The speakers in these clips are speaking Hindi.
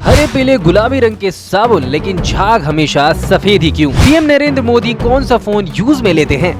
हरे पीले गुलाबी रंग के साबुन लेकिन झाग हमेशा सफेद ही क्यों? पीएम नरेंद्र मोदी कौन सा फोन यूज में लेते हैं?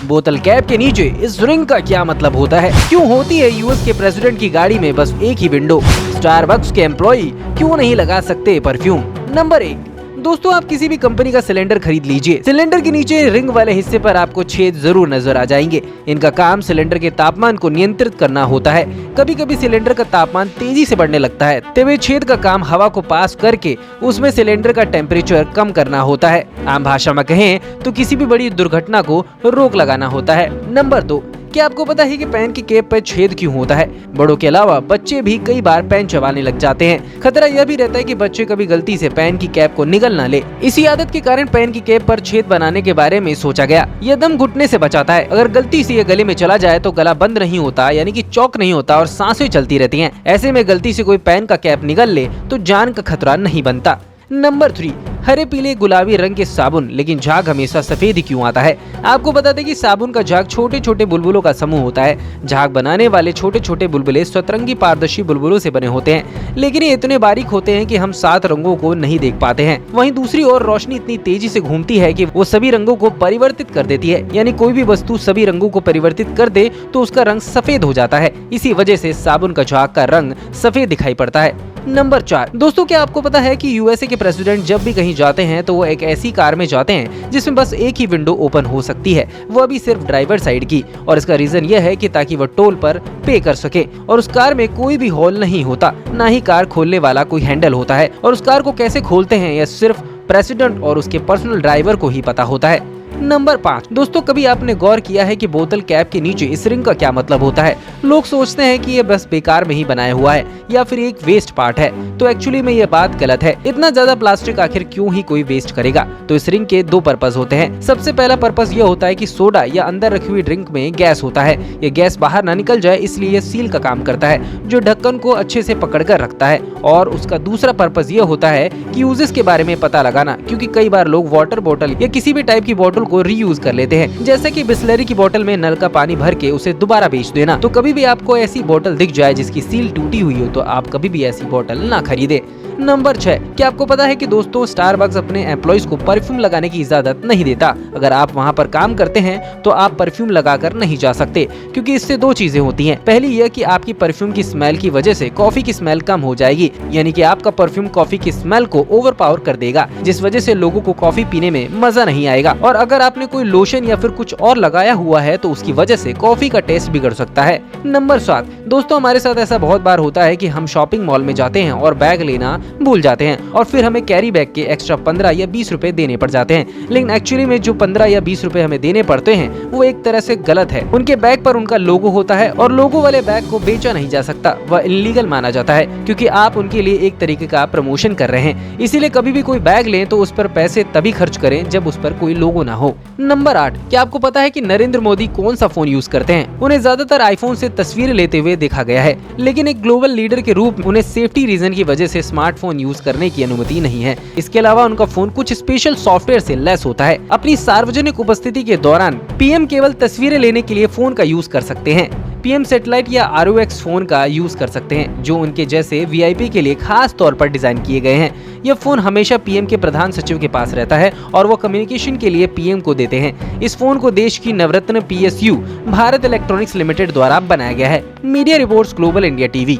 बोतल कैप के नीचे इस रिंग का क्या मतलब होता है? क्यों होती है यूएस के प्रेसिडेंट की गाड़ी में बस एक ही विंडो? स्टारबक्स के एम्प्लॉय क्यों नहीं लगा सकते परफ्यूम? नंबर 1, दोस्तों आप किसी भी कंपनी का सिलेंडर खरीद लीजिए। सिलेंडर के नीचे रिंग वाले हिस्से पर आपको छेद जरूर नजर आ जाएंगे। इनका काम सिलेंडर के तापमान को नियंत्रित करना होता है। कभी कभी सिलेंडर का तापमान तेजी से बढ़ने लगता है, तब ये छेद का काम हवा को पास करके उसमें सिलेंडर का टेम्परेचर कम करना होता है। आम भाषा में कहें तो किसी भी बड़ी दुर्घटना को रोक लगाना होता है। नंबर 2, क्या आपको पता है कि पेन की कैप पर छेद क्यों होता है? बड़ों के अलावा बच्चे भी कई बार पेन चबाने लग जाते हैं। खतरा यह भी रहता है कि बच्चे कभी गलती से पेन की कैप को निगल ना ले। इसी आदत के कारण पेन की कैप पर छेद बनाने के बारे में सोचा गया। यह दम घुटने से बचाता है। अगर गलती से यह गले में चला जाए तो गला बंद नहीं होता, यानी कि चौक नहीं होता और सांसें चलती रहती हैं। ऐसे में गलती से कोई पेन का कैप निगल ले तो जान का खतरा नहीं बनता। नंबर 3, हरे पीले गुलाबी रंग के साबुन लेकिन झाग हमेशा सफेद ही क्यों आता है? आपको बता दें कि साबुन का झाग छोटे छोटे बुलबुलों का समूह होता है। झाग बनाने वाले छोटे छोटे बुलबुले सतरंगी पारदर्शी बुलबुलों से बने होते हैं, लेकिन ये इतने बारीक होते हैं कि हम 7 रंगों को नहीं देख पाते हैं। वहीं दूसरी ओर रोशनी इतनी तेजी से घूमती है कि वो सभी रंगों को परिवर्तित कर देती है, यानी कोई भी वस्तु सभी रंगों को परिवर्तित कर दे तो उसका रंग सफेद हो जाता है। इसी वजह से साबुन का झाग का रंग सफेद दिखाई पड़ता है। नंबर 4, दोस्तों क्या आपको पता है कि यूएसए के प्रेसिडेंट जब भी कहीं जाते हैं तो वो एक ऐसी कार में जाते हैं जिसमें बस एक ही विंडो ओपन हो सकती है, वो भी सिर्फ ड्राइवर साइड की। और इसका रीजन यह है कि ताकि वो टोल पर पे कर सके। और उस कार में कोई भी हॉल नहीं होता, ना ही कार खोलने वाला कोई हैंडल होता है। और उस कार को कैसे खोलते हैं यह सिर्फ प्रेसिडेंट और उसके पर्सनल ड्राइवर को ही पता होता है। नंबर 5, दोस्तों कभी आपने गौर किया है कि बोतल कैप के नीचे इस रिंग का क्या मतलब होता है? लोग सोचते हैं कि ये बस बेकार में ही बनाया हुआ है या फिर एक वेस्ट पार्ट है, तो एक्चुअली में ये बात गलत है। इतना ज्यादा प्लास्टिक आखिर क्यों ही कोई वेस्ट करेगा? तो इस रिंग के 2 पर्पस होते हैं। सबसे पहला पर्पस ये होता है कि सोडा या अंदर रखी हुई ड्रिंक में गैस होता है, ये गैस बाहर ना निकल जाए, इसलिए ये सील का काम करता है जो ढक्कन को अच्छे से पकड़ कर रखता है। और उसका दूसरा पर्पस ये होता है कि यूजेस के बारे में पता लगाना, क्योंकि कई बार लोग वाटर बोतल या किसी भी टाइप की बोतल को रीयूज कर लेते हैं, जैसे कि बिस्लरी की बोतल में नल का पानी भर के उसे दोबारा बेच देना। तो कभी भी आपको ऐसी बोतल दिख जाए जिसकी सील टूटी हुई हो तो आप कभी भी ऐसी बोतल ना खरीदे। नंबर 6, क्या आपको पता है कि दोस्तों स्टारबक्स अपने एम्प्लॉइज को परफ्यूम लगाने की इजाजत नहीं देता। अगर आप वहां पर काम करते हैं तो आप परफ्यूम लगाकर नहीं जा सकते, क्योंकि इससे 2 चीजें होती हैं। पहली यह कि आपकी परफ्यूम की स्मेल की वजह से कॉफी की स्मेल कम हो जाएगी, यानी कि आपका परफ्यूम कॉफी की स्मेल को ओवरपावर कर देगा, जिस वजह से लोगों को कॉफी पीने में मजा नहीं आएगा। और अगर आपने कोई लोशन या फिर कुछ और लगाया हुआ है तो उसकी वजह से कॉफी का टेस्ट बिगड़ सकता है। नंबर 7, दोस्तों हमारे साथ ऐसा बहुत बार होता है कि हम शॉपिंग मॉल में जाते हैं और बैग लेना भूल जाते हैं और फिर हमें कैरी बैग के एक्स्ट्रा 15 या 20 रुपए देने पड़ जाते हैं। लेकिन एक्चुअली में जो 15 या 20 रुपए हमें देने पड़ते हैं वो एक तरह से गलत है। उनके बैग पर उनका लोगो होता है और लोगो वाले बैग को बेचा नहीं जा सकता, वह इल्लीगल माना जाता है, क्योंकि आप उनके लिए एक तरीके का प्रमोशन कर रहे हैं। इसीलिए कभी भी कोई बैग लें तो उस पर पैसे तभी खर्च करें जब उस पर कोई लोगो ना हो। नंबर 8, क्या आपको पता है कि नरेंद्र मोदी कौन सा फोन यूज करते हैं? उन्हें ज्यादातर आईफोन से तस्वीरें लेते हुए देखा गया है, लेकिन एक ग्लोबल लीडर के रूप में उन्हें सेफ्टी रीजन की वजह से स्मार्टफोन यूज करने की अनुमति नहीं है। इसके अलावा उनका फोन कुछ स्पेशल सॉफ्टवेयर से लैस होता है। अपनी सार्वजनिक उपस्थिति के दौरान पीएम केवल तस्वीरें लेने के लिए फोन का यूज कर सकते हैं। पीएम सैटेलाइट या ROX फोन का यूज कर सकते हैं, जो उनके जैसे VIP के लिए खास तौर पर डिजाइन किए गए हैं। यह फोन हमेशा पीएम के प्रधान सचिव के पास रहता है और वो कम्युनिकेशन के लिए पीएम को देते हैं। इस फोन को देश की नवरत्न PSU भारत इलेक्ट्रॉनिक्स लिमिटेड द्वारा बनाया गया है। Media reports, global India TV।